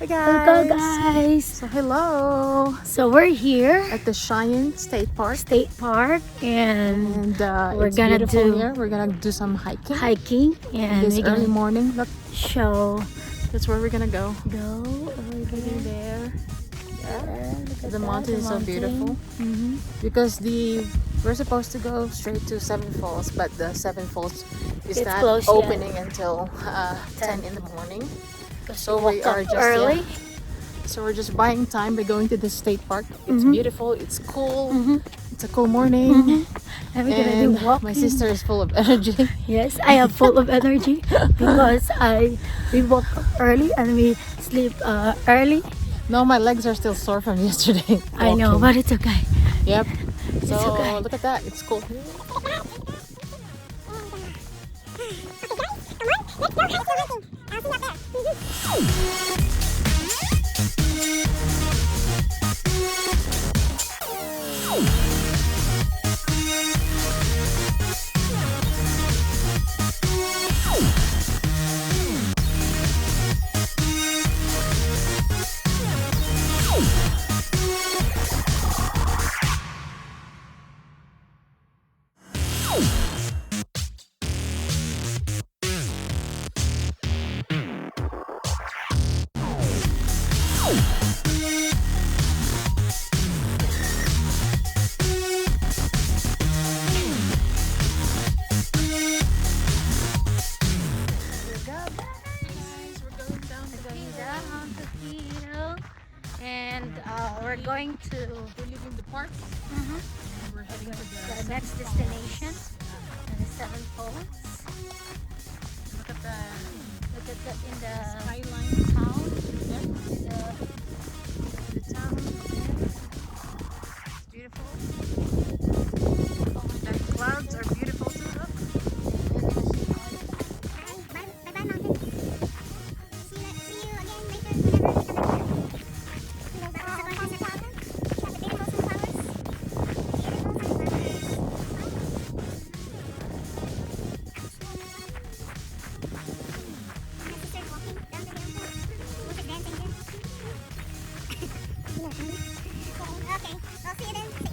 Hello guys. guys. So hello So we're here at the Cheyenne State Park, and we're it's gonna beautiful do here. We're gonna do some hiking. and This we're early gonna morning. Look, show that's where we're gonna go. over Over there. there. Look at The that, mountain is so beautiful. Because we're supposed to go straight to Seven Falls, but the Seven Falls is It's not closed yet. opening until 10 in the morning. So we woke up are just early. So we're just buying time by going to the state park. It's beautiful. It's cool. It's a cool morning. And we're gonna do walking. My sister is full of energy. Yes, I am full of energy because we woke up early and we sleep early. No, my legs are still sore from yesterday. I know, walking. but it's okay. Yep. So okay. look at that. It's cool. And we're going to We're leaving the park. We're heading to the next destination, the Seven Falls. Look at the Look at the in the skyline. town. Yep. In the town. It's beautiful. The clouds are beautiful too. Look. Bye-bye, mountain. See you again later whenever we come back here. Okay, I'll see you then.